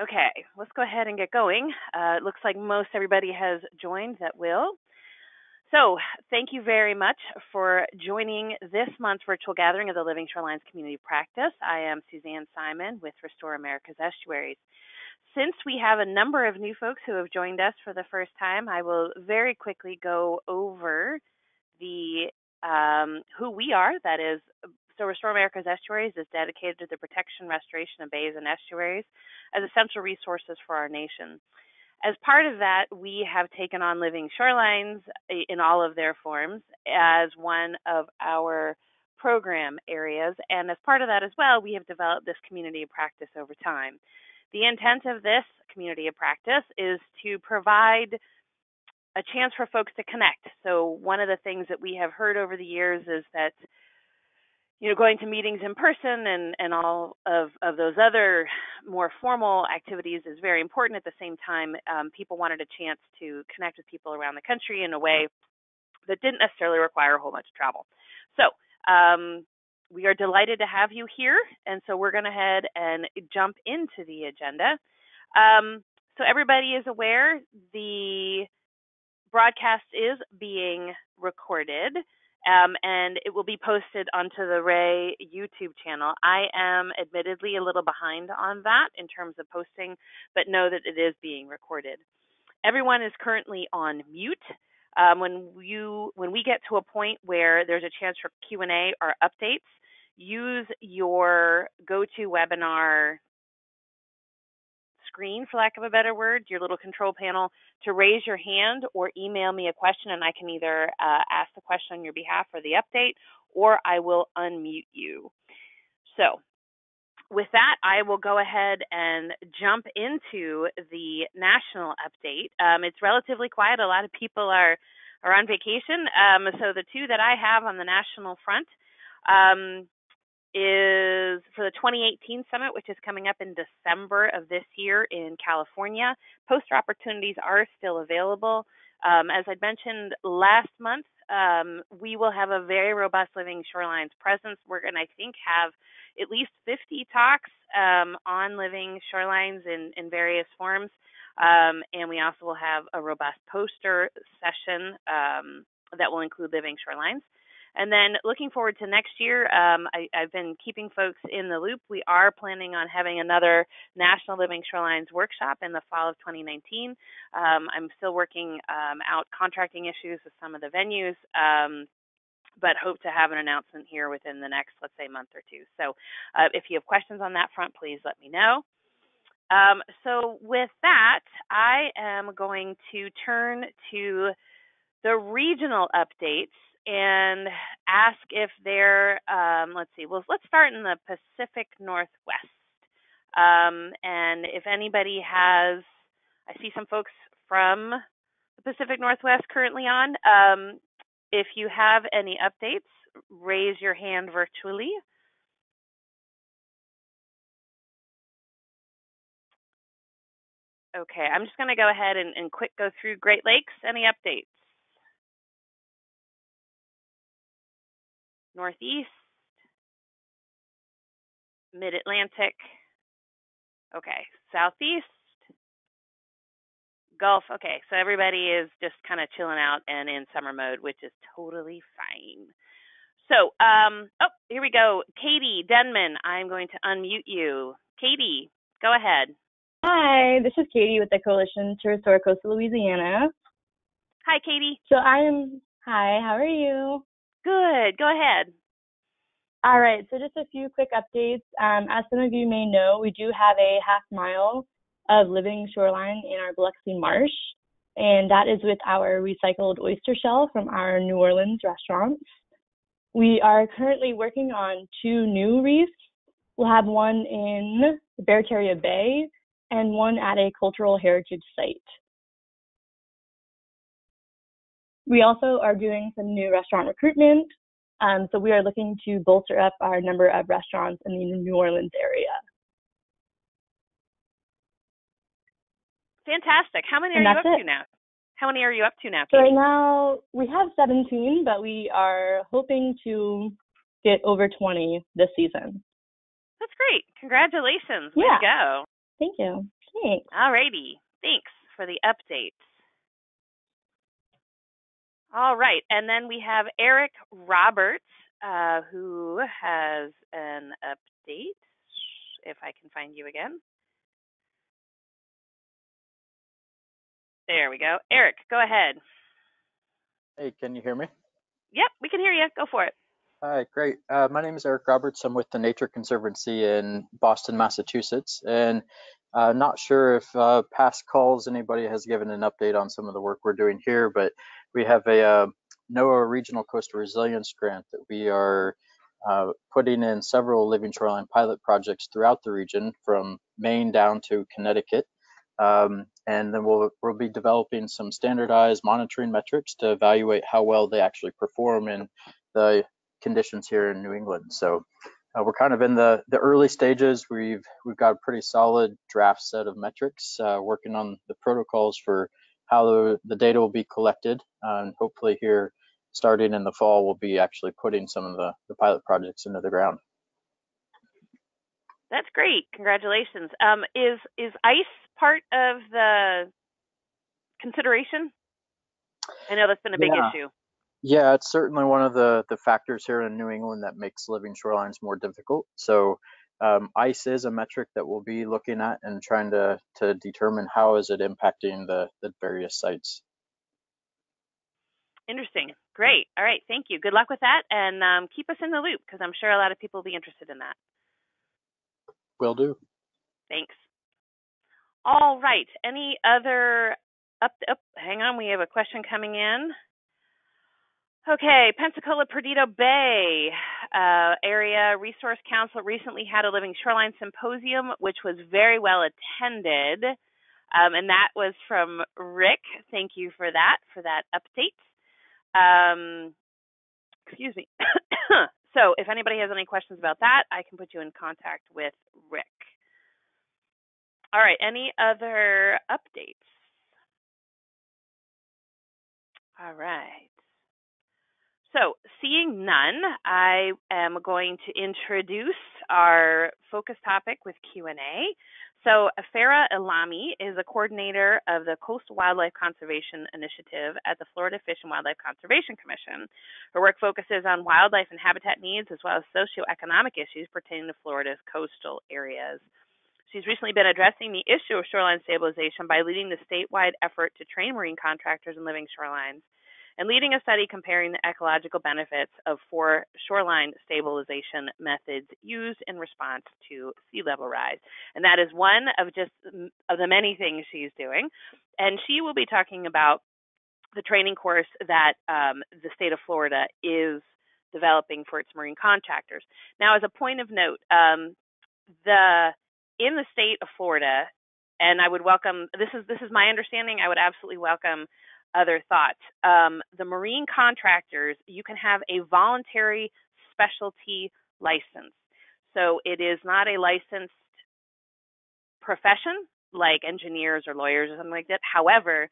Okay, let's go ahead and get going. It looks like most everybody has joined that will. So, thank you very much for joining this month's virtual gathering of the Living Shorelines Community Practice. I am Suzanne Simon with Restore America's Estuaries. Since we have a number of new folks who have joined us for the first time, I will very quickly go over the who we are. That is, so Restore America's Estuaries is dedicated to the protection, restoration of bays and estuaries as essential resources for our nation. As part of that, we have taken on Living Shorelines in all of their forms as one of our program areas. And as part of that as well, we have developed this community of practice over time. The intent of this community of practice is to provide a chance for folks to connect. So one of the things that we have heard over the years is that going to meetings in person and all of those other more formal activities is very important. At the same time, people wanted a chance to connect with people around the country in a way that didn't necessarily require a whole bunch of travel. So we are delighted to have you here, and so we're going to head and jump into the agenda. So everybody is aware the broadcast is being recorded. And it will be posted onto the Ray YouTube channel. I am admittedly a little behind on that in terms of posting, but know that it is being recorded. Everyone is currently on mute. When we get to a point where there's a chance for Q&A or updates, use your GoToWebinar screen, for lack of a better word, your little control panel, to raise your hand or email me a question, and I can either ask the question on your behalf for the update, or I will unmute you. So with that, I will go ahead and jump into the national update. It's relatively quiet. A lot of people are on vacation. So the two that I have on the national front is for the 2018 summit, which is coming up in December of this year in California. Poster opportunities are still available. As I mentioned last month, we will have a very robust Living Shorelines presence. We're going to, I think, have at least 50 talks on Living Shorelines in various forms. And we also will have a robust poster session that will include Living Shorelines. And then looking forward to next year, I've been keeping folks in the loop. We are planning on having another National Living Shorelines workshop in the fall of 2019. I'm still working out contracting issues with some of the venues, but hope to have an announcement here within the next, let's say, month or two. So if you have questions on that front, please let me know. So with that, I am going to turn to the regional updates and ask if they're, let's start in the Pacific Northwest. And if anybody has, I see some folks from the Pacific Northwest currently on. If you have any updates, raise your hand virtually. Okay, I'm just going to go ahead and quick go through Great Lakes. Any updates? Northeast, Mid-Atlantic, okay, Southeast, Gulf. Okay, so everybody is just kind of chilling out and in summer mode, which is totally fine. So, here we go. Katie Denman, I'm going to unmute you. Katie, go ahead. Hi, this is Katie with the Coalition to Restore Coastal Louisiana. Hi, Katie. Hi, how are you? Good, go ahead. All right, so just a few quick updates. As some of you may know, we do have a half mile of living shoreline in our Biloxi Marsh, and that is with our recycled oyster shell from our New Orleans restaurants. We are currently working on 2 new reefs. We'll have one in the Barataria Bay and one at a cultural heritage site. We also are doing some new restaurant recruitment. So we are looking to bolster up our number of restaurants in the New Orleans area. Fantastic. How many are you up to now? How many are you up to now, So Katie? right now we have 17, but we are hoping to get over 20 this season. That's great. Congratulations. Yeah. Way to go. Thank you. Thanks. All righty. Thanks for the updates. All right. And then we have Eric Roberts, who has an update. If I can find you again. There we go. Eric, go ahead. Hey, can you hear me? Yep, we can hear you. Go for it. Hi, great. My name is Eric Roberts. I'm with the Nature Conservancy in Boston, Massachusetts, and not sure if past calls anybody has given an update on some of the work we're doing here, but we have a NOAA Regional Coastal Resilience Grant that we are putting in several living shoreline pilot projects throughout the region, from Maine down to Connecticut. And then we'll be developing some standardized monitoring metrics to evaluate how well they actually perform in the conditions here in New England. So we're kind of in the early stages. We've got a pretty solid draft set of metrics, working on the protocols for how the data will be collected, and hopefully here starting in the fall we'll be actually putting some of the pilot projects into the ground. That's great. Congratulations. Is ice part of the consideration? I know that's been a big issue. Yeah, it's certainly one of the factors here in New England that makes living shorelines more difficult. So ice is a metric that we'll be looking at and trying to determine how is it impacting the various sites. Interesting. Great. All right. Thank you. Good luck with that, and keep us in the loop, because I'm sure a lot of people will be interested in that. Will do. Thanks. All right. Any other hang on, we have a question coming in. Okay, Pensacola Perdido Bay Area Resource Council recently had a Living Shoreline Symposium, which was very well attended, and that was from Rick. Thank you for that update. Excuse me. So if anybody has any questions about that, I can put you in contact with Rick. All right, any other updates? All right. So, seeing none, I am going to introduce our focus topic with Q&A. So, Fara Ilami is a coordinator of the Coastal Wildlife Conservation Initiative at the Florida Fish and Wildlife Conservation Commission. Her work focuses on wildlife and habitat needs, as well as socioeconomic issues pertaining to Florida's coastal areas. She's recently been addressing the issue of shoreline stabilization by leading the statewide effort to train marine contractors in living shorelines, and leading a study comparing the ecological benefits of 4 shoreline stabilization methods used in response to sea level rise. And that is one of the many things she's doing. And she will be talking about the training course that the state of Florida is developing for its marine contractors. Now, as a point of note, in the state of Florida, and I would welcome, this is my understanding, I would absolutely welcome other thoughts. The marine contractors, you can have a voluntary specialty license. So it is not a licensed profession like engineers or lawyers or something like that. However,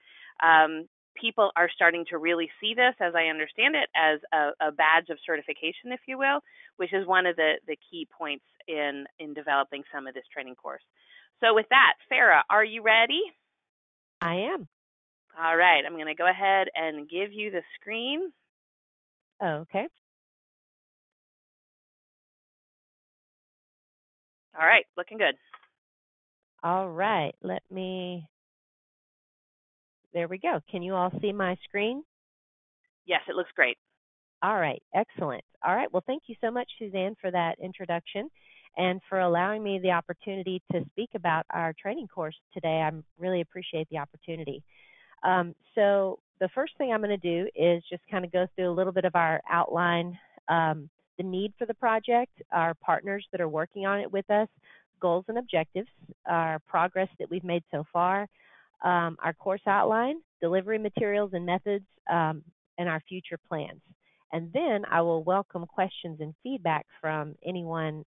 people are starting to really see this, as I understand it, as a badge of certification, if you will, which is one of the key points in developing some of this training course. So with that, Fara, are you ready? I am. All right, I'm going to go ahead and give you the screen. Okay. All right, looking good. All right, there we go. Can you all see my screen? Yes, it looks great. All right, excellent. All right, well, thank you so much, Suzanne, for that introduction and for allowing me the opportunity to speak about our training course today. I really appreciate the opportunity. So the first thing I'm going to do is just kind of go through a little bit of our outline, the need for the project, our partners that are working on it with us, goals and objectives, our progress that we've made so far, our course outline, delivery materials and methods, and our future plans. And then I will welcome questions and feedback from anyone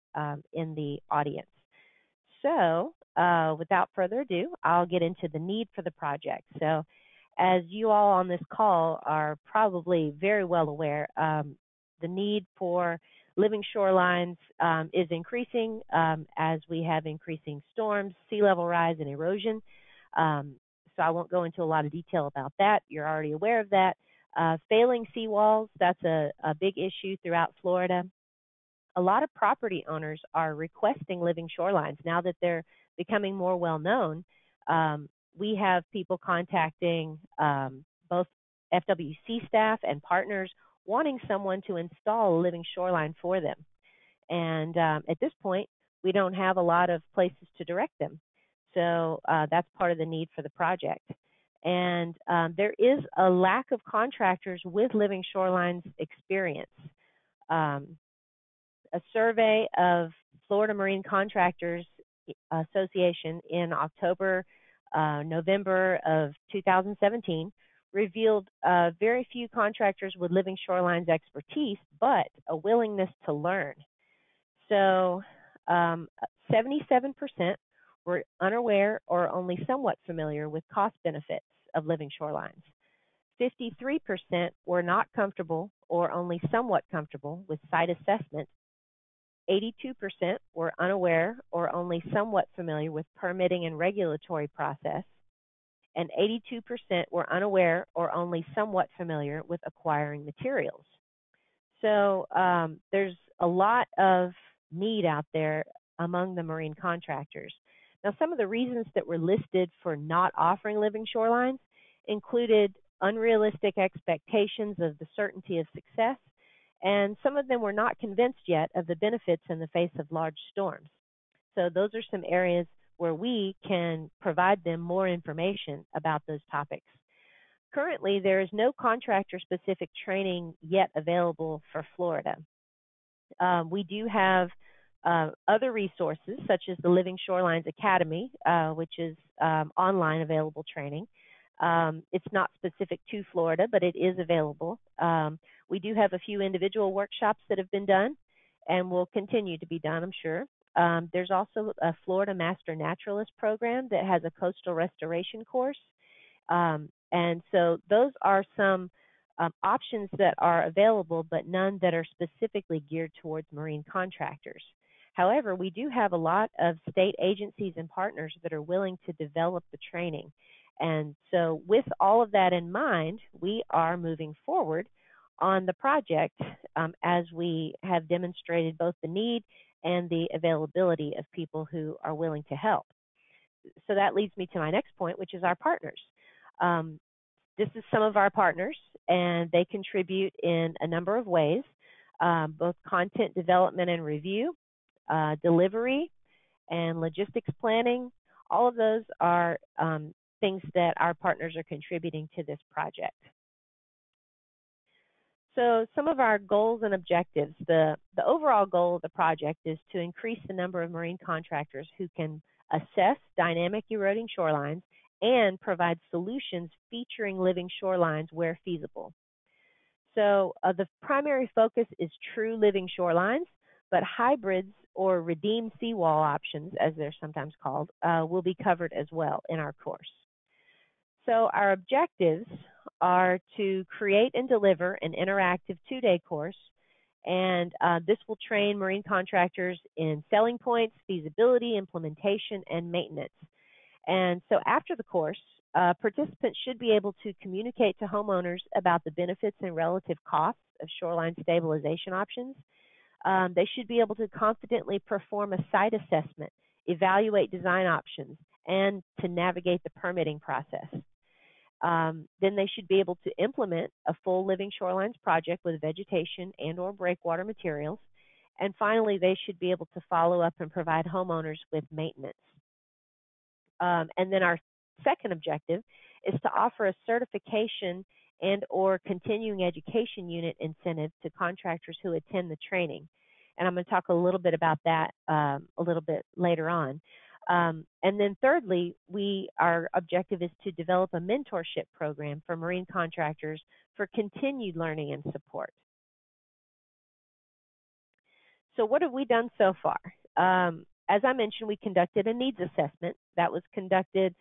in the audience. So without further ado, I'll get into the need for the project. So as you all on this call are probably very well aware, the need for living shorelines is increasing as we have increasing storms, sea level rise, and erosion. So I won't go into a lot of detail about that. You're already aware of that. Failing seawalls, that's a big issue throughout Florida. A lot of property owners are requesting living shorelines now that they're becoming more well known. We have people contacting both FWC staff and partners wanting someone to install a living shoreline for them. And at this point, we don't have a lot of places to direct them. So that's part of the need for the project. And there is a lack of contractors with living shorelines experience. A survey of Florida Marine Contractors Association in November of 2017 revealed very few contractors with living shorelines expertise, but a willingness to learn. So 77% were unaware or only somewhat familiar with cost benefits of living shorelines. 53% were not comfortable or only somewhat comfortable with site assessment. 82% were unaware or only somewhat familiar with permitting and regulatory process. And 82% were unaware or only somewhat familiar with acquiring materials. So there's a lot of need out there among the marine contractors. Now, some of the reasons that were listed for not offering living shorelines included unrealistic expectations of the certainty of success, and some of them were not convinced yet of the benefits in the face of large storms. So those are some areas where we can provide them more information about those topics. Currently, there is no contractor-specific training yet available for Florida. We do have other resources, such as the Living Shorelines Academy, which is online available training. It's not specific to Florida, but it is available. We do have a few individual workshops that have been done and will continue to be done, I'm sure. There's also a Florida Master Naturalist program that has a coastal restoration course. And so those are some options that are available, but none that are specifically geared towards marine contractors. However, we do have a lot of state agencies and partners that are willing to develop the training. And so with all of that in mind, we are moving forward on the project as we have demonstrated both the need and the availability of people who are willing to help. So that leads me to my next point, which is our partners. This is some of our partners, and they contribute in a number of ways, both content development and review, delivery, and logistics planning. All of those are things that our partners are contributing to this project. So some of our goals and objectives. The overall goal of the project is to increase the number of marine contractors who can assess dynamic eroding shorelines and provide solutions featuring living shorelines where feasible. So the primary focus is true living shorelines, but hybrids or redeemed seawall options, as they're sometimes called, will be covered as well in our course. So our objectives are to create and deliver an interactive 2-day course, and this will train marine contractors in selling points, feasibility, implementation, and maintenance. And so after the course, participants should be able to communicate to homeowners about the benefits and relative costs of shoreline stabilization options. They should be able to confidently perform a site assessment, evaluate design options, and to navigate the permitting process. Then they should be able to implement a full living shorelines project with vegetation and or breakwater materials. And finally, they should be able to follow up and provide homeowners with maintenance. And then our second objective is to offer a certification and or continuing education unit incentive to contractors who attend the training. And I'm going to talk a little bit about that a little bit later on. And then thirdly, our objective is to develop a mentorship program for marine contractors for continued learning and support. So what have we done so far? As I mentioned, we conducted a needs assessment that was conducted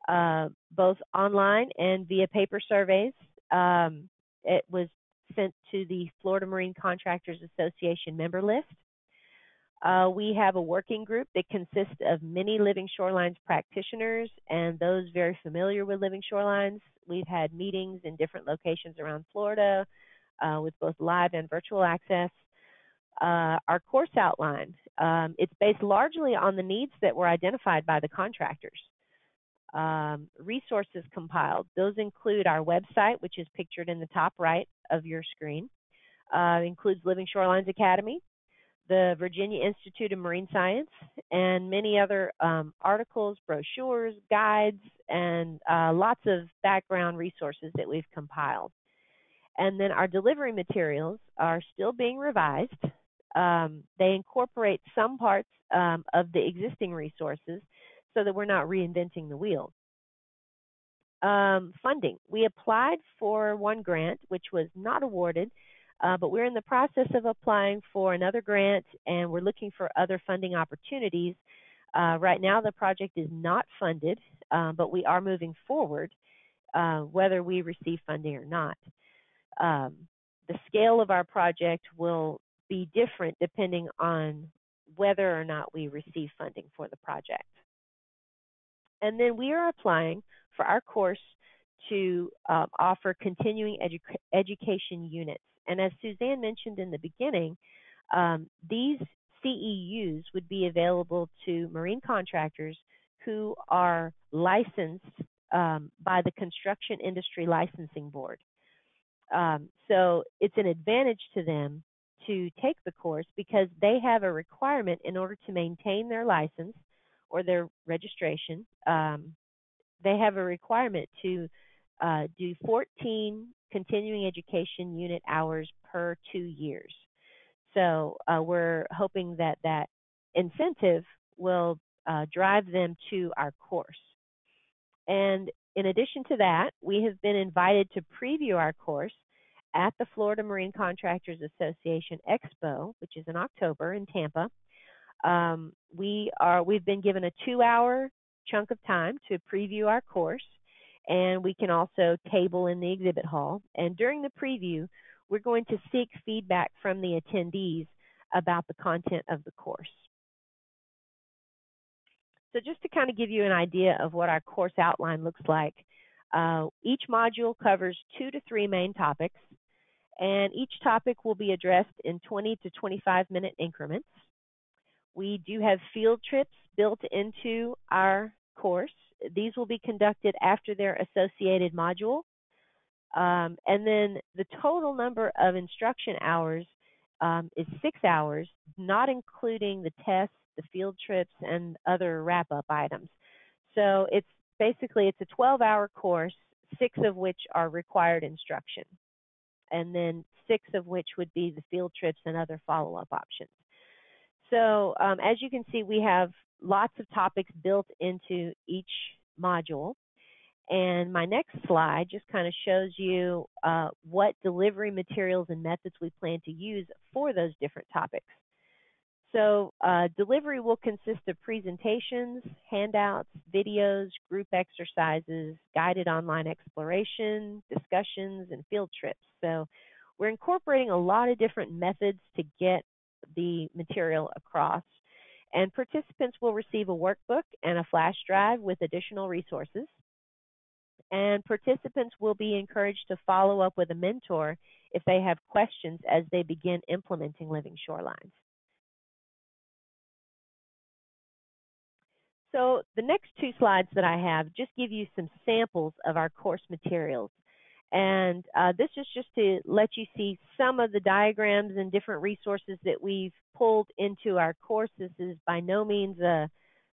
both online and via paper surveys. It was sent to the Florida Marine Contractors Association member list. We have a working group that consists of many Living Shorelines practitioners and those very familiar with Living Shorelines. We've had meetings in different locations around Florida with both live and virtual access. Our course outline, it's based largely on the needs that were identified by the contractors. Resources compiled, those include our website, which is pictured in the top right of your screen, includes Living Shorelines Academy, the Virginia Institute of Marine Science, and many other articles, brochures, guides, and lots of background resources that we've compiled. And then our delivery materials are still being revised. They incorporate some parts of the existing resources so that we're not reinventing the wheel. Funding. We applied for one grant, which was not awarded, but we're in the process of applying for another grant, and we're looking for other funding opportunities. Right now, the project is not funded, but we are moving forward, whether we receive funding or not. The scale of our project will be different depending on whether or not we receive funding for the project. And then we are applying for our course to offer continuing education units. And as Suzanne mentioned in the beginning, these CEUs would be available to marine contractors who are licensed by the Construction Industry Licensing Board. So it's an advantage to them to take the course because they have a requirement in order to maintain their license or their registration. They have a requirement to do 14 continuing education unit hours per 2 years. So we're hoping that that incentive will drive them to our course. And in addition to that, we have been invited to preview our course at the Florida Marine Contractors Association Expo, which is in October in Tampa. We've been given a 2-hour chunk of time to preview our course, and we can also table in the exhibit hall. And during the preview, we're going to seek feedback from the attendees about the content of the course. So just to kind of give you an idea of what our course outline looks like, each module covers 2 to 3 main topics, and each topic will be addressed in 20 to 25-minute increments. We do have field trips built into our course. These will be conducted after their associated module. And then the total number of instruction hours is 6 hours, not including the tests, the field trips, and other wrap-up items. So it's basically a 12-hour course, 6 of which are required instruction, and then 6 of which would be the field trips and other follow-up options. So as you can see, we have lots of topics built into each module. And my next slide just kind of shows you what delivery materials and methods we plan to use for those different topics. So delivery will consist of presentations, handouts, videos, group exercises, guided online exploration, discussions, and field trips. So we're incorporating a lot of different methods to get the material across. And participants will receive a workbook and a flash drive with additional resources. And participants will be encouraged to follow up with a mentor if they have questions as they begin implementing Living Shorelines. So the next 2 slides that I have just give you some samples of our course materials. And this is just to let you see some of the diagrams and different resources that we've pulled into our course. This is by no means a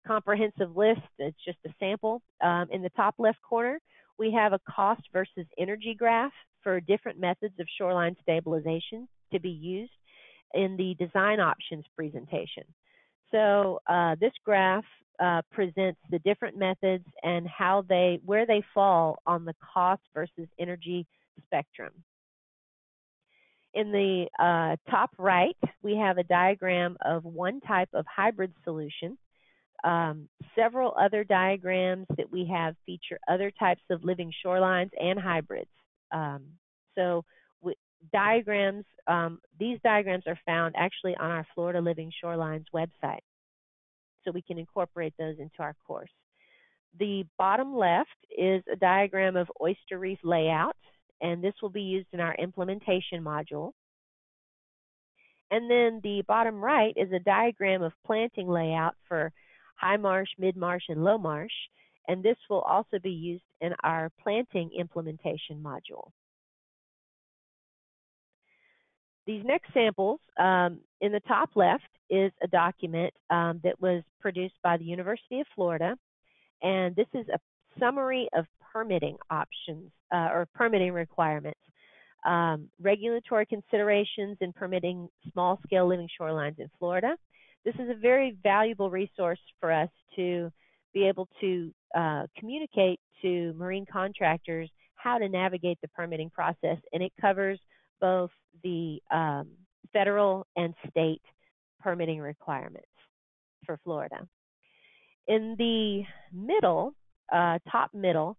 comprehensive list. It's just a sample. In the top left corner, we have a cost versus energy graph for different methods of shoreline stabilization to be used in the design options presentation. So this graph presents the different methods and where they fall on the cost versus energy spectrum. In the top right, we have a diagram of one type of hybrid solution. Several other diagrams that we have feature other types of living shorelines and hybrids. So diagrams, these diagrams are found actually on our Florida Living Shorelines website, so we can incorporate those into our course. The bottom left is a diagram of oyster reef layout, and this will be used in our implementation module. And then the bottom right is a diagram of planting layout for high marsh, mid marsh, and low marsh, and this will also be used in our planting implementation module. These next samples, in the top left is a document that was produced by the University of Florida, and this is a summary of permitting options or permitting requirements, regulatory considerations in permitting small-scale living shorelines in Florida. This is a very valuable resource for us to be able to communicate to marine contractors how to navigate the permitting process, and it covers both the federal and state permitting requirements for Florida. In the middle, top middle,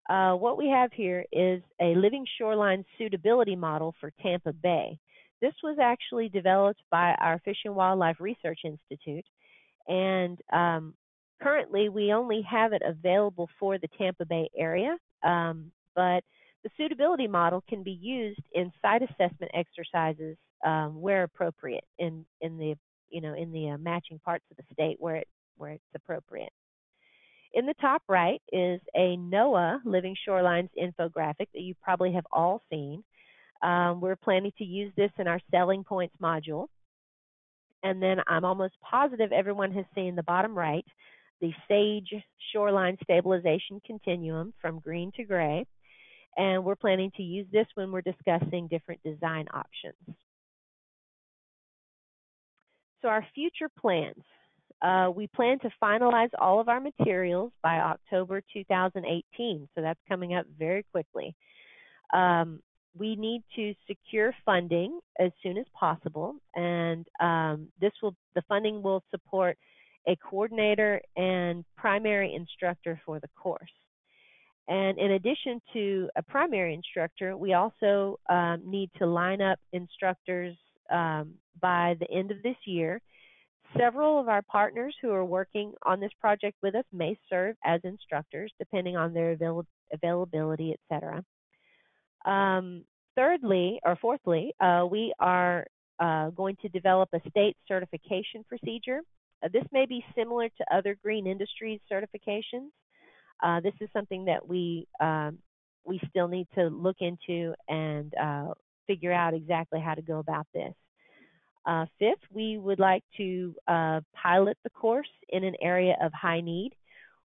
what we have here is a living shoreline suitability model for Tampa Bay. This was actually developed by our Fish and Wildlife Research Institute, and currently we only have it available for the Tampa Bay area, but the suitability model can be used in site assessment exercises where appropriate in the matching parts of the state where it's appropriate. In the top right is a NOAA Living Shorelines infographic that you probably have all seen. We're planning to use this in our selling points module. And then I'm almost positive everyone has seen the bottom right, the SAGE Shoreline Stabilization Continuum from green to gray. And we're planning to use this when we're discussing different design options. So our future plans. We plan to finalize all of our materials by October 2018, so that's coming up very quickly. We need to secure funding as soon as possible, and the funding will support a coordinator and primary instructor for the course. And in addition to a primary instructor, we also need to line up instructors by the end of this year. Several of our partners who are working on this project with us may serve as instructors, depending on their availability, etc. Fourthly, we are going to develop a state certification procedure. This may be similar to other green industries certifications. This is something that we still need to look into and figure out exactly how to go about this. Fifth, we would like to pilot the course in an area of high need.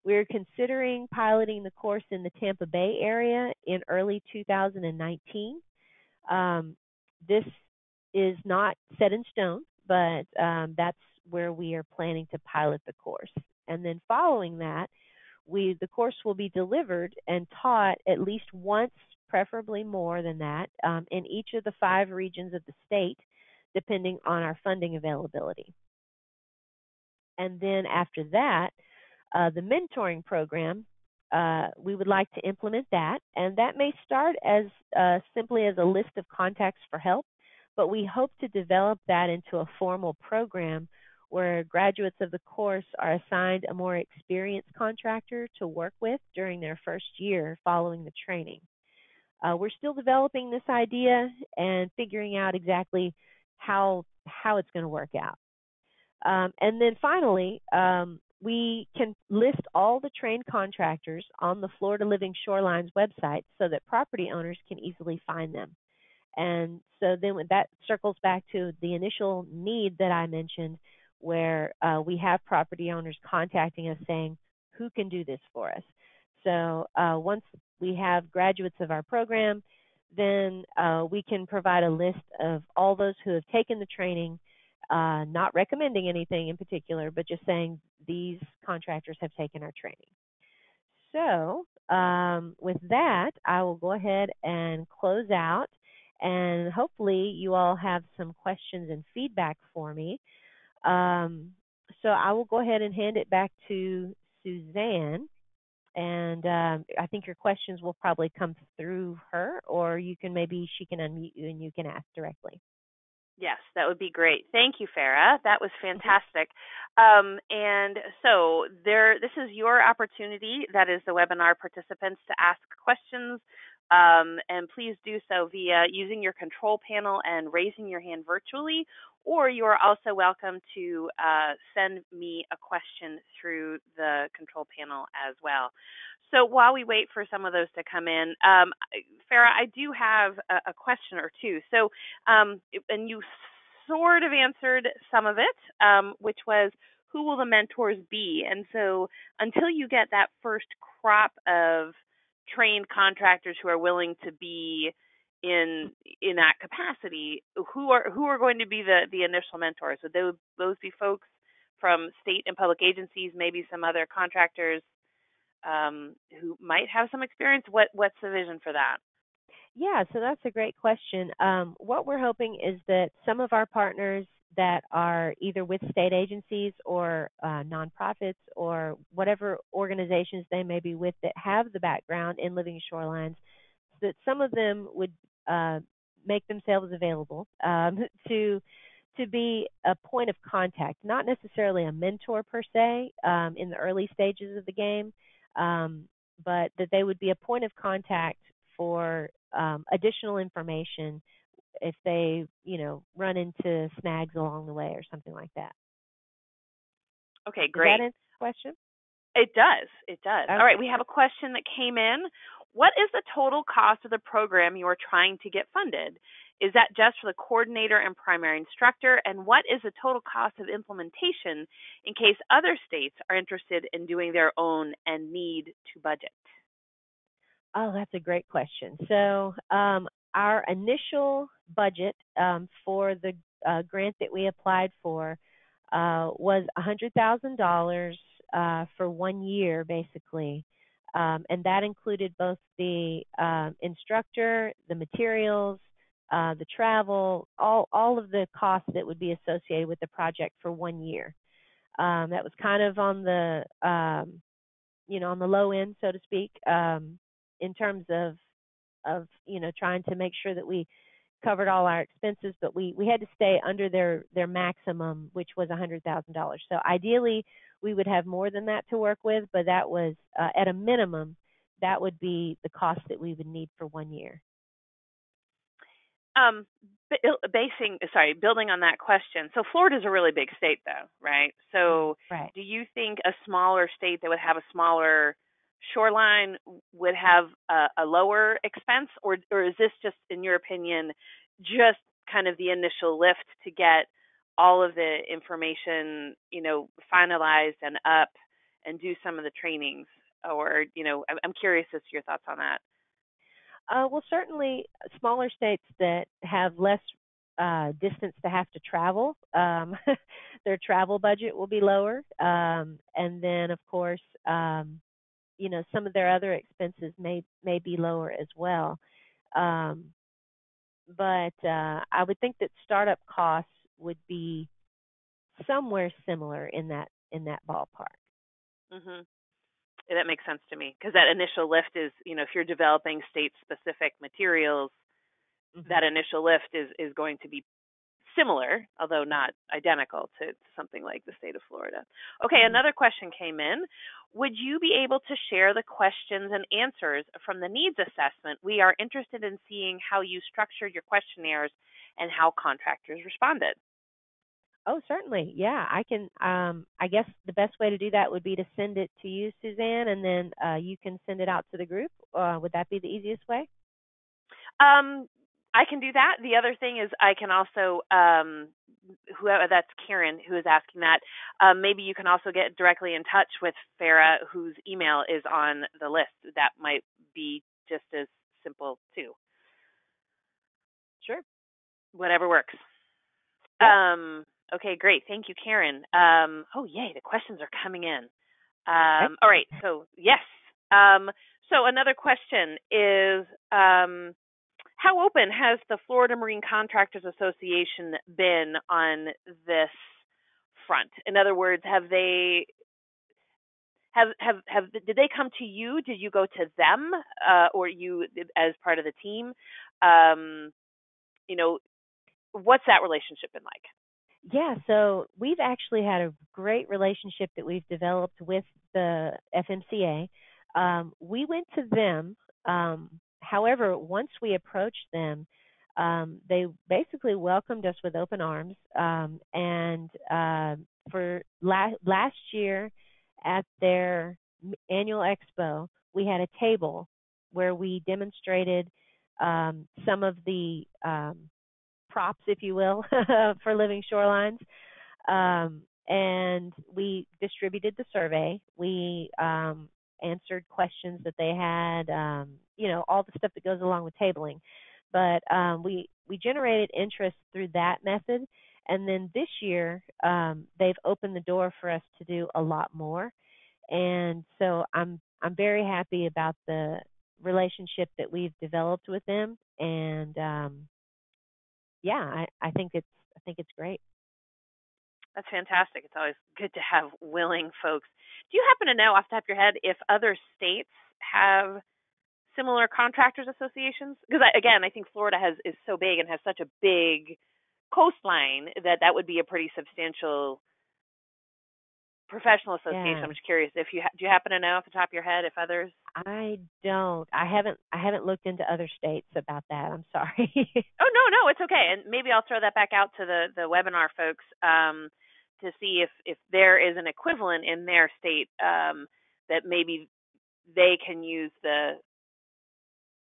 We're considering piloting the course in the Tampa Bay area in early 2019. This is not set in stone, but that's where we are planning to pilot the course. And then following that, the course will be delivered and taught at least once, preferably more than that, in each of the 5 regions of the state, depending on our funding availability. And then after that, the mentoring program, we would like to implement that. And that may start as simply as a list of contacts for help, but we hope to develop that into a formal program where graduates of the course are assigned a more experienced contractor to work with during their first year following the training. We're still developing this idea and figuring out exactly how it's going to work out. And then finally, we can list all the trained contractors on the Florida Living Shorelines website so that property owners can easily find them. And so then that circles back to the initial need that I mentioned, where we have property owners contacting us saying, who can do this for us? So once we have graduates of our program, then we can provide a list of all those who have taken the training, not recommending anything in particular, but just saying these contractors have taken our training. So with that, I will go ahead and close out, and hopefully you all have some questions and feedback for me. So I will go ahead and hand it back to Suzanne And I think your questions will probably come through her, or she can unmute you and you can ask directly. Yes, that would be great. Thank you, Fara. That was fantastic. And so this is your opportunity, that is the webinar participants, to ask questions. And please do so via using your control panel and raising your hand virtually, or you are also welcome to send me a question through the control panel as well. So while we wait for some of those to come in, Fara, I do have a question or two. So, and you sort of answered some of it, which was, who will the mentors be? And so until you get that first crop of trained contractors who are willing to be in that capacity, who are going to be the initial mentors? Would those be folks from state and public agencies, maybe some other contractors who might have some experience? What's the vision for that? Yeah, so that's a great question. What we're hoping is that some of our partners that are either with state agencies or nonprofits or whatever organizations they may be with that have the background in living shorelines, that some of them would make themselves available to be a point of contact, not necessarily a mentor per se in the early stages of the game, but that they would be a point of contact for additional information if they, run into snags along the way or something like that. Okay, great. Does that answer the question? It does. It does. Okay. All right, we have a question that came in. What is the total cost of the program you are trying to get funded? Is that just for the coordinator and primary instructor? And what is the total cost of implementation in case other states are interested in doing their own and need to budget? Oh, that's a great question. So our initial budget for the grant that we applied for was $100,000 for 1 year, basically. And that included both the instructor, the materials, the travel, all of the costs that would be associated with the project for 1 year. That was kind of on the on the low end, so to speak, in terms of trying to make sure that we covered all our expenses, but we had to stay under their maximum, which was $100,000. So ideally, we would have more than that to work with, but that was at a minimum, that would be the cost that we would need for 1 year. Building on that question. So Florida's a really big state, though, right? So right. Do you think a smaller state that would have a smaller shoreline would have a lower expense, or is this just, in your opinion, just kind of the initial lift to get all of the information, finalized and up and do some of the trainings? Or, I'm curious as to your thoughts on that. Well, certainly smaller states that have less distance to have to travel, their travel budget will be lower. And then, of course, some of their other expenses may be lower as well. But I would think that startup costs would be somewhere similar in that ballpark. Mm-hmm. That makes sense to me, because that initial lift is, if you're developing state-specific materials, mm-hmm. that initial lift is going to be similar, although not identical, to something like the state of Florida. Okay, mm-hmm. Another question came in. Would you be able to share the questions and answers from the needs assessment? We are interested in seeing how you structured your questionnaires and how contractors responded. Oh, certainly. Yeah, I can. I guess the best way to do that would be to send it to you, Suzanne, and then you can send it out to the group. Would that be the easiest way? I can do that. The other thing is I can also, whoever, that's Karen who is asking that, maybe you can also get directly in touch with Fara, whose email is on the list. That might be just as simple too. Sure. Whatever works. Yep. Okay, great. Thank you, Karen. Oh, yay, the questions are coming in. All right, so yes. So another question is, how open has the Florida Marine Contractors Association been on this front? In other words, have they Did they come to you? Did you go to them, or you as part of the team? Um, you know, what's that relationship been like? Yeah, so we've actually had a great relationship that we've developed with the FMCA. We went to them. However, once we approached them, they basically welcomed us with open arms. And for last year at their annual expo, we had a table where we demonstrated some of the props, if you will, for living shorelines. And we distributed the survey. We answered questions that they had, all the stuff that goes along with tabling. But we generated interest through that method. And then this year, they've opened the door for us to do a lot more. And so I'm very happy about the relationship that we've developed with them. And I think it's great. That's fantastic. It's always good to have willing folks. Do you happen to know off the top of your head if other states have similar contractors associations? Because I think Florida is so big and has such a big coastline that would be a pretty substantial professional association. Yeah. I'm just curious if do you happen to know off the top of your head if others? I don't. I haven't looked into other states about that. I'm sorry. Oh no, it's okay. And maybe I'll throw that back out to the webinar folks to see if there is an equivalent in their state that maybe they can use the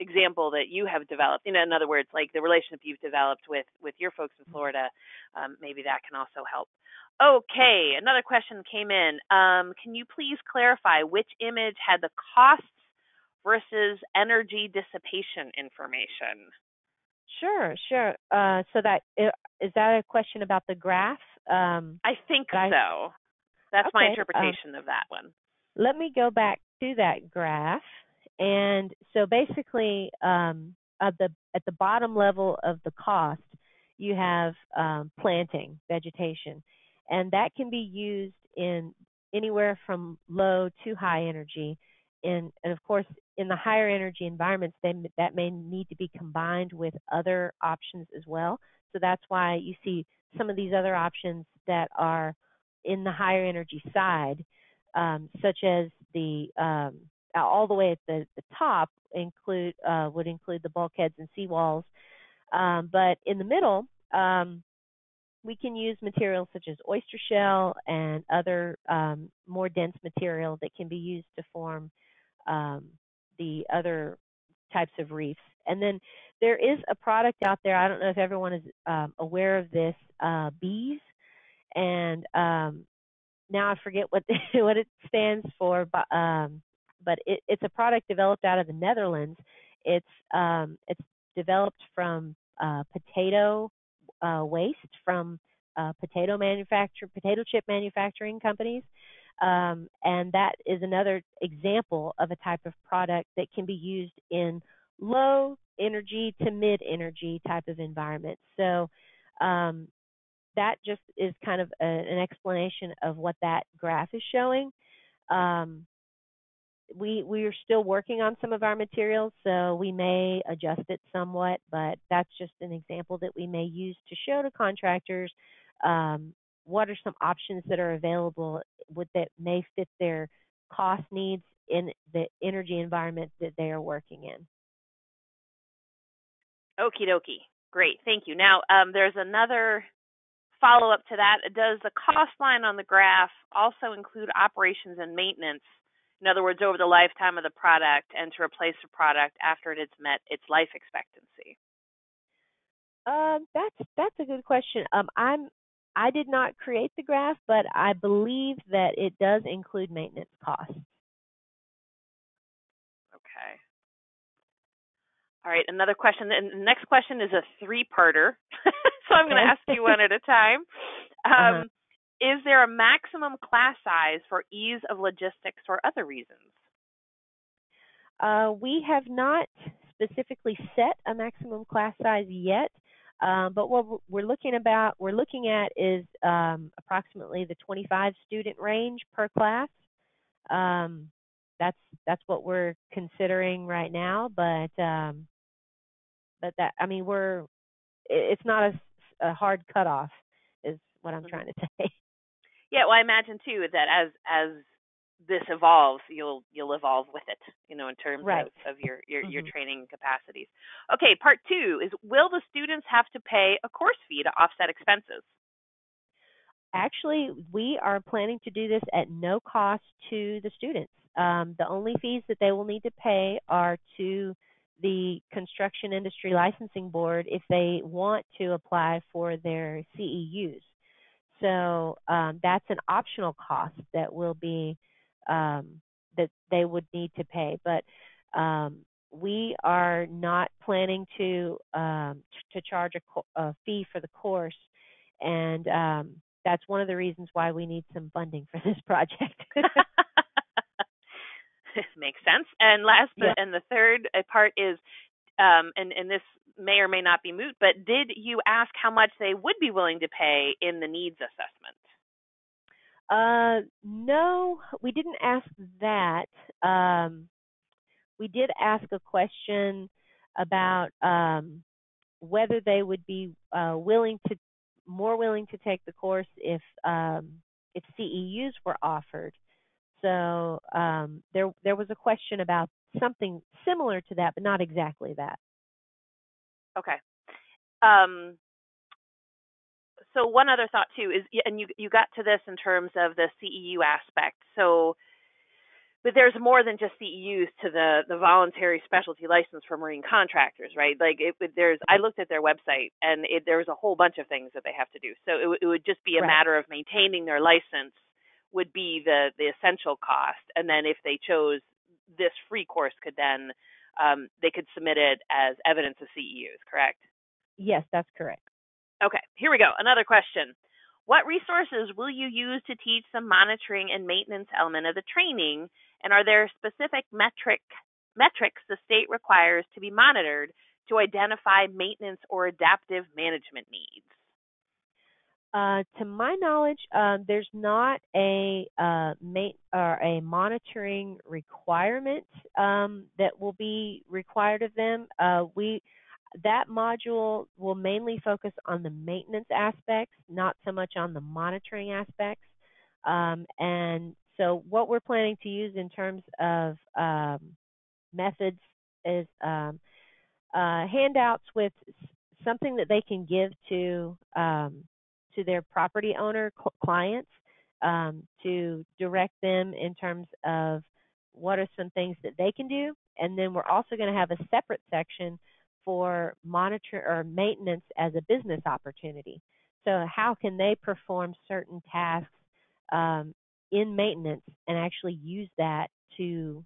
example that you have developed. In other words, like the relationship you've developed with your folks in Florida, maybe that can also help. Okay, another question came in. Can you please clarify which image had the costs versus energy dissipation information? Sure. So is that a question about the graph? I think so. That's okay. My interpretation of that one. Let me go back to that graph. And so basically, at the bottom level of the cost, you have planting, vegetation, and that can be used in anywhere from low to high energy. And of course, in the higher energy environments, that may need to be combined with other options as well. So that's why you see some of these other options that are in the higher energy side, such as the all the way at the top would include the bulkheads and seawalls. But in the middle, we can use materials such as oyster shell and other more dense material that can be used to form the other types of reefs. And then there is a product out there, I don't know if everyone is aware of this, bees. And now I forget what what it stands for, but it's a product developed out of the Netherlands. It's developed from potato waste from potato chip manufacturing companies, and that is another example of a type of product that can be used in low energy to mid energy type of environments. So that just is kind of an explanation of what that graph is showing. We are still working on some of our materials, so we may adjust it somewhat, but that's just an example that we may use to show to contractors what are some options that are available that may fit their cost needs in the energy environment that they are working in. Okie dokie. Great. Thank you. Now, there's another follow-up to that. Does the cost line on the graph also include operations and maintenance? In other words, over the lifetime of the product and to replace the product after it has met its life expectancy? That's a good question. I did not create the graph, but I believe that it does include maintenance costs. Okay. All right, another question. And the next question is a three-parter, so I'm going to ask you one at a time. Is there a maximum class size for ease of logistics or other reasons? We have not specifically set a maximum class size yet, but what we're looking at is approximately the 25 student range per class. um, that's what we're considering right now. But that, I mean, it's not a hard cutoff, is what I'm trying to say. Yeah, well, I imagine too that as this evolves, you'll evolve with it, in terms Right. of your training capacities. Okay, part 2 is, will the students have to pay a course fee to offset expenses? Actually, we are planning to do this at no cost to the students. The only fees that they will need to pay are to the Construction Industry Licensing Board if they want to apply for their CEUs. So that's an optional cost that will be that they would need to pay. But we are not planning to charge a fee for the course, and that's one of the reasons why we need some funding for this project. Makes sense. And Yep. and the third part is, and this may or may not be moot, but did you ask how much they would be willing to pay in the needs assessment? No, we didn't ask that. We did ask a question about whether they would be more willing to take the course if CEUs were offered. So there was a question about something similar to that, but not exactly that. Okay. So one other thought too is, and you got to this in terms of the CEU aspect. So, but there's more than just CEUs to the voluntary specialty license for marine contractors, right? Like I looked at their website, and there's a whole bunch of things that they have to do. So it would just be a matter of maintaining their license would be the essential cost, and then if they chose this free course, they could submit it as evidence of CEUs, correct? Yes, that's correct. Okay, here we go. Another question. What resources will you use to teach the monitoring and maintenance element of the training? And are there specific metrics the state requires to be monitored to identify maintenance or adaptive management needs? To my knowledge, there's not a monitoring requirement that will be required of them. That module will mainly focus on the maintenance aspects, not so much on the monitoring aspects. And so what we're planning to use in terms of methods is handouts with something that they can give to their property owner clients to direct them in terms of what are some things that they can do. And then we're also going to have a separate section for monitor or maintenance as a business opportunity. So how can they perform certain tasks in maintenance and actually use that to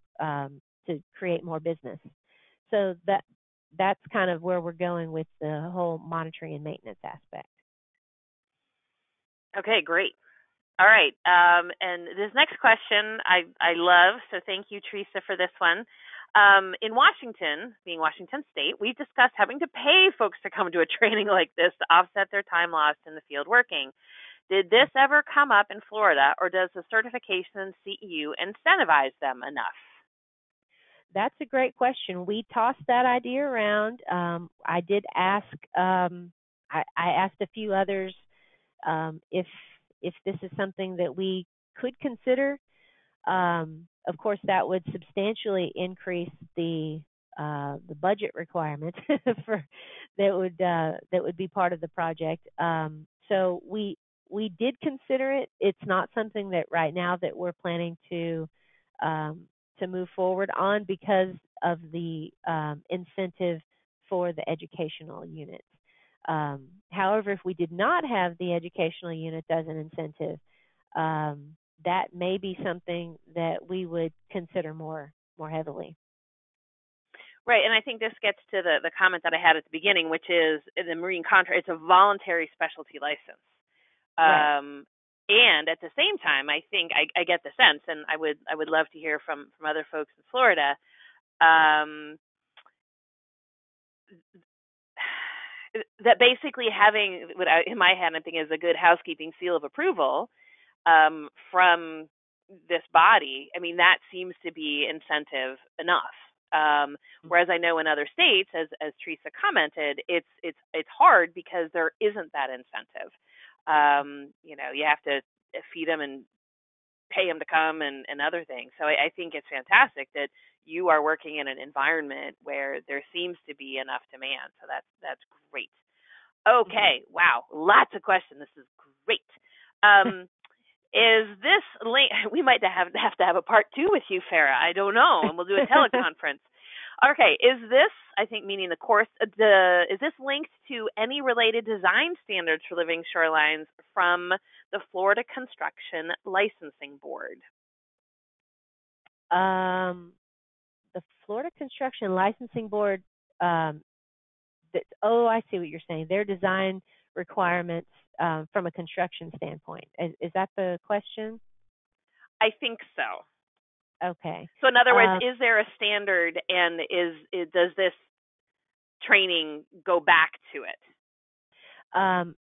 create more business? So that's kind of where we're going with the whole monitoring and maintenance aspect. Okay, great. All right. And this next question I love, so thank you, Teresa, for this one. In Washington, being Washington State, we've discussed having to pay folks to come to a training like this to offset their time lost in the field working. Did this ever come up in Florida, or does the certification CEU incentivize them enough? That's a great question. We tossed that idea around. I did ask. I asked a few others if this is something that we could consider. Of course, that would substantially increase the budget requirement that would be part of the project. So we did consider it. It's not something that right now that we're planning to move forward on because of the incentive for the educational units. However, if we did not have the educational units as an incentive, that may be something that we would consider more heavily. Right, and I think this gets to the comment that I had at the beginning, which is the marine contract. It's a voluntary specialty license, Right. And at the same time, I think I get the sense, and I would love to hear from other folks in Florida. That basically having what in my head I think is a good housekeeping seal of approval from this body, I mean, that seems to be incentive enough. Whereas I know in other states, as Teresa commented, it's hard because there isn't that incentive. You have to feed them and pay them to come and other things. So I think it's fantastic that you are working in an environment where there seems to be enough demand. So that's great. Okay, wow, lots of questions. This is great. Is this link? We might have to have a part 2 with you, Fara. I don't know, and we'll do a teleconference. Okay, is this, I think, meaning the course, is this linked to any related design standards for living shorelines from the Florida Construction Licensing Board? The Florida Construction Licensing Board, I see what you're saying. Their design requirements from a construction standpoint. Is that the question? I think so. Okay. So in other words, is there a standard, and does this training go back to it?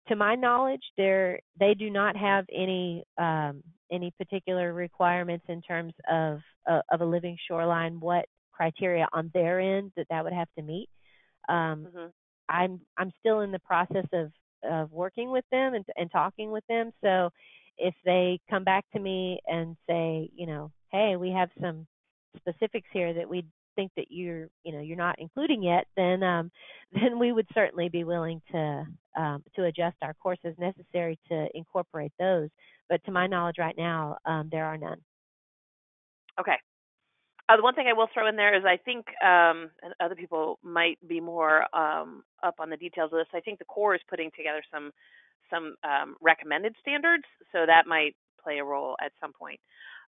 To my knowledge, they do not have any particular requirements in terms of a living shoreline. What criteria on their end that would have to meet? I'm still in the process of working with them and talking with them. So if they come back to me and say, hey, we have some specifics here that we think that you're not including yet, then we would certainly be willing to adjust our courses necessary to incorporate those. But to my knowledge right now, there are none. Okay. The one thing I will throw in there is I think, and other people might be more up on the details of this, I think the Corps is putting together some recommended standards, so that might play a role at some point.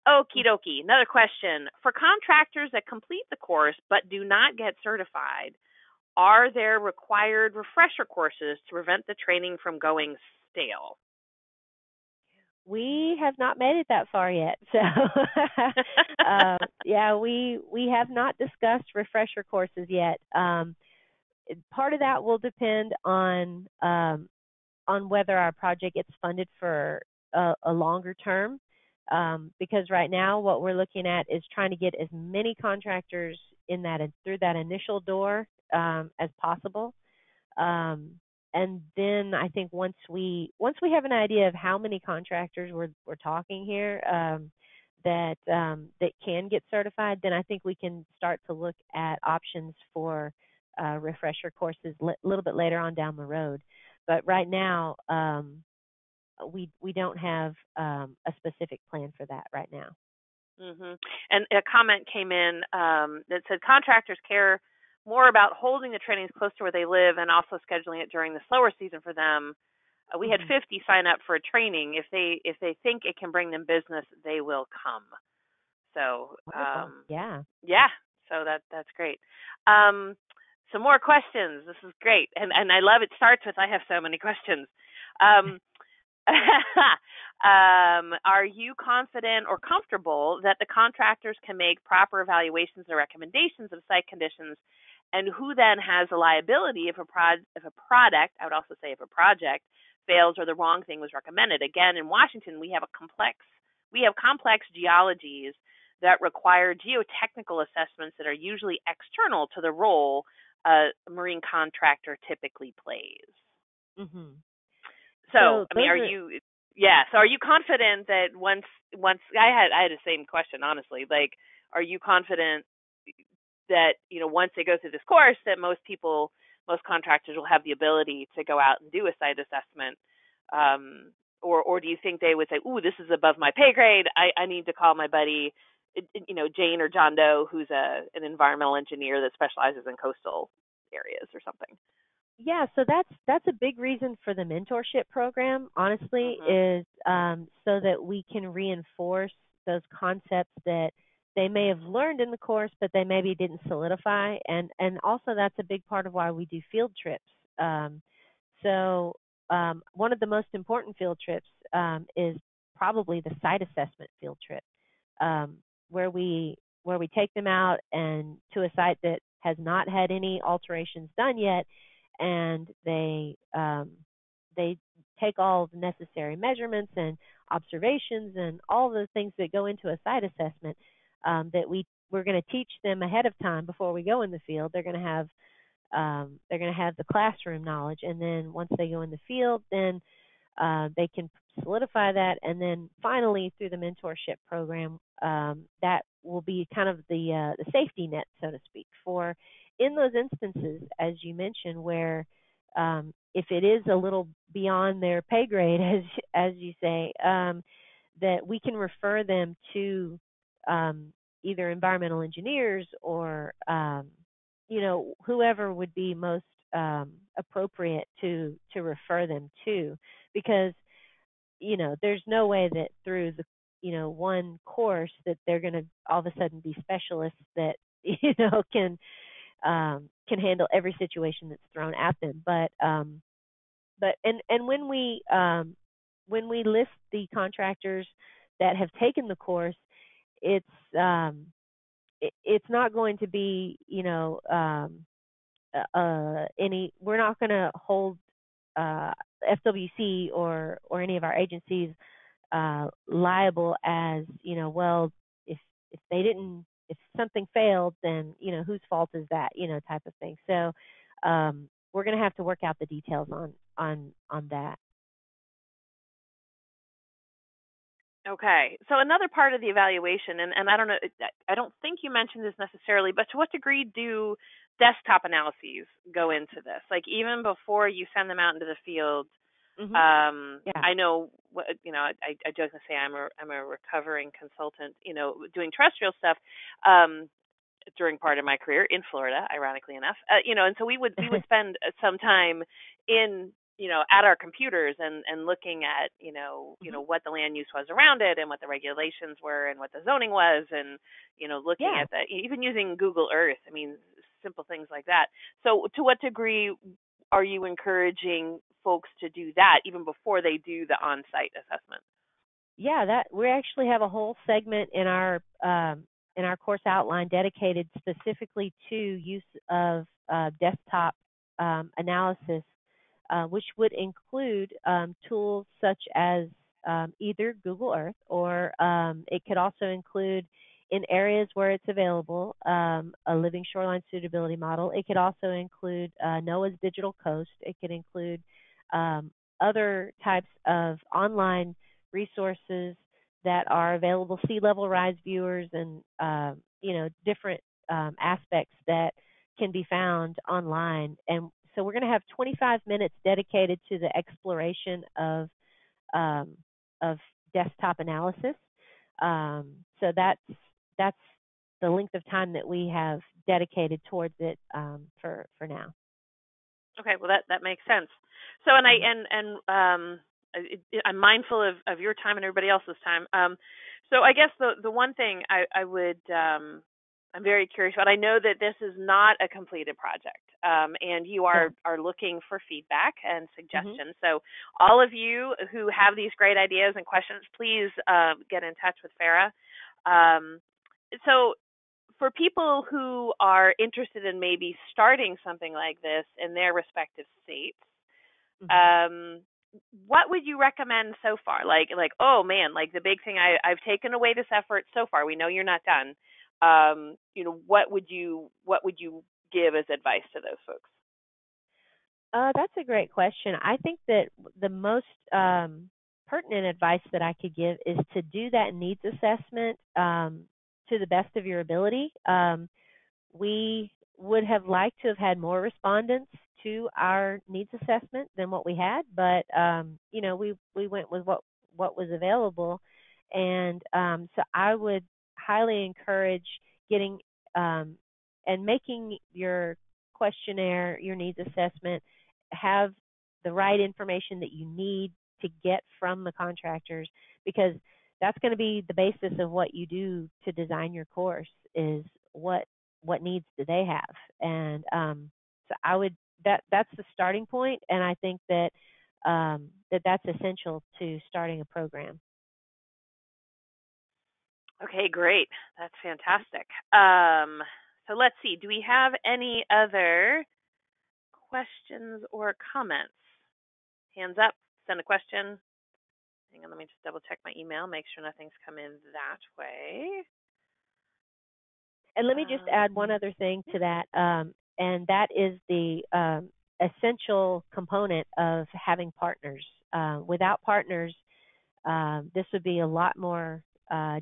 Okie dokie. Another question. For contractors that complete the course but do not get certified, are there required refresher courses to prevent the training from going stale? We have not made it that far yet. So, we have not discussed refresher courses yet. Part of that will depend on whether our project gets funded for a longer term. Because right now what we're looking at is trying to get as many contractors in that and through that initial door as possible. And then I think once we have an idea of how many contractors we're talking here that can get certified, then I think we can start to look at options for refresher courses a little bit later on down the road. But right now, we don't have a specific plan for that right now. And a comment came in that said contractors care more about holding the trainings close to where they live and also scheduling it during the slower season for them. We had 50 sign up for a training. If they think it can bring them business, they will come. So so that's great. Some more questions. This is great, and I love it. Starts with I have so many questions. Are you confident or comfortable that the contractors can make proper evaluations and recommendations of site conditions, and who then has a liability if a product, I would also say if a project fails or the wrong thing was recommended? Again, in Washington, we have complex geologies that require geotechnical assessments that are usually external to the role a marine contractor typically plays. So I mean, are you confident that once I had the same question, honestly, like, are you confident that, once they go through this course, that most contractors will have the ability to go out and do a site assessment? Or do you think they would say, ooh, this is above my pay grade, I need to call my buddy, Jane or John Doe, who's an environmental engineer that specializes in coastal areas or something? Yeah, so that's a big reason for the mentorship program, honestly, is so that we can reinforce those concepts that they may have learned in the course, but they maybe didn't solidify. And also that's a big part of why we do field trips. So one of the most important field trips is probably the site assessment field trip, where we take them out and to a site that has not had any alterations done yet, and they take all the necessary measurements and observations and all the things that go into a site assessment that we're going to teach them ahead of time before we go in the field. They're going to have the classroom knowledge, and then once they go in the field, then they can solidify that, and then finally through the mentorship program, that will be kind of the safety net, so to speak, for in those instances, as you mentioned, where if it is a little beyond their pay grade, as you say, that we can refer them to either environmental engineers or whoever would be most appropriate to refer them to, because there's no way that through the one course that they're going to all of a sudden be specialists that can handle every situation that's thrown at them. But when we list the contractors that have taken the course, it's not going to be we're not going to hold FWC or any of our agencies liable as well, if they didn't, if something failed, then whose fault is that, type of thing. So we're going to have to work out the details on that. Okay. So another part of the evaluation, and I don't know, I don't think you mentioned this necessarily, but to what degree do desktop analyses go into this? Like even before you send them out into the field, I know, I jokingly say I'm a recovering consultant, doing terrestrial stuff during part of my career in Florida, ironically enough, and so we would spend some time in at our computers and looking at what the land use was around it and what the regulations were and what the zoning was, and looking at that, even using Google Earth. I mean, simple things like that. So to what degree are you encouraging folks to do that even before they do the on-site assessment? Yeah, that we actually have a whole segment in our course outline dedicated specifically to use of desktop analysis, which would include tools such as either Google Earth, or it could also include, in areas where it's available, a living shoreline suitability model. It could also include NOAA's Digital Coast. It could include other types of online resources that are available, sea level rise viewers, and different aspects that can be found online. And so we're going to have 25 minutes dedicated to the exploration of desktop analysis. So that's the length of time that we have dedicated towards it for now. Okay, well that makes sense. So I'm mindful of your time and everybody else's time. So I guess the one thing I would I'm very curious about. I know that this is not a completed project, and you are looking for feedback and suggestions. So all of you who have these great ideas and questions, please get in touch with Fara. So for people who are interested in maybe starting something like this in their respective states, what would you recommend so far? Like, oh man, like the big thing I've taken away this effort so far. We know you're not done. What would you give as advice to those folks? That's a great question. I think that the most pertinent advice that I could give is to do that needs assessment to the best of your ability. We would have liked to have had more respondents to our needs assessment than what we had, but we went with what was available, and so I would highly encourage getting and making your questionnaire, your needs assessment, have the right information that you need to get from the contractors, because that's going to be the basis of what you do to design your course, is what needs do they have. And so I would, that's the starting point, and I think that that's essential to starting a program. Okay, great. That's fantastic. So let's see. Do we have any other questions or comments? Hands up. Send a question. Hang on, let me just double check my email, make sure nothing's come in that way. And let me just add one other thing to that, and that is the essential component of having partners. Without partners, this would be a lot more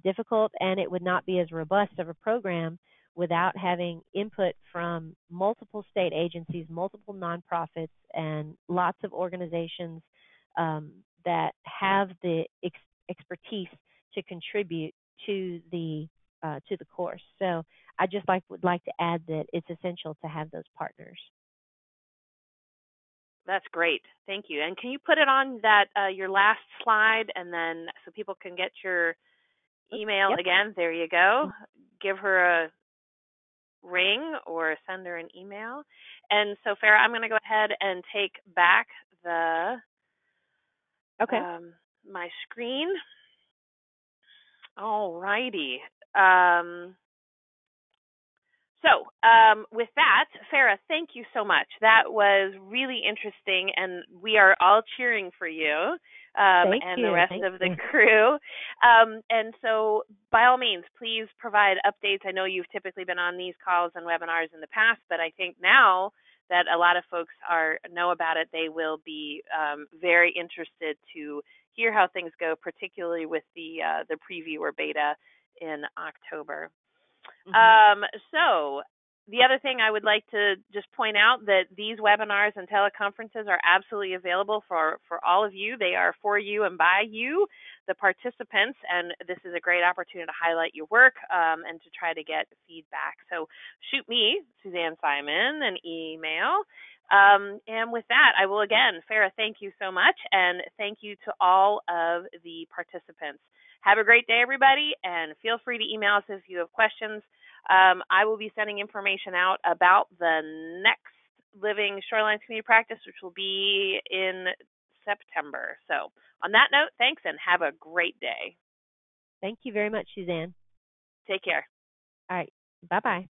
difficult, and it would not be as robust of a program without having input from multiple state agencies, multiple nonprofits, and lots of organizations that have the expertise to contribute to the course. So I just would like to add that it's essential to have those partners. That's great. Thank you. And can you put it on that your last slide, and then so people can get your email again? There you go. Give her a ring or send her an email. And so, Fara, I'm going to go ahead and take back the my screen. All righty. So with that, Fara, thank you so much. That was really interesting, and we are all cheering for you and the rest of the crew. And so by all means, please provide updates. I know you've typically been on these calls and webinars in the past, but I think now that a lot of folks know about it, they will be very interested to hear how things go, particularly with the preview or beta in October. So the other thing I would like to just point out that these webinars and teleconferences are absolutely available for all of you. They are for you and by you, the participants, and this is a great opportunity to highlight your work and to try to get feedback. So shoot me, Suzanne Simon, an email. And with that, I will again, Fara, thank you so much, and thank you to all of the participants. Have a great day, everybody, and feel free to email us if you have questions. I will be sending information out about the next Living Shorelines Community Practice, which will be in September. So on that note, thanks, and have a great day. Thank you very much, Suzanne. Take care. All right. Bye-bye.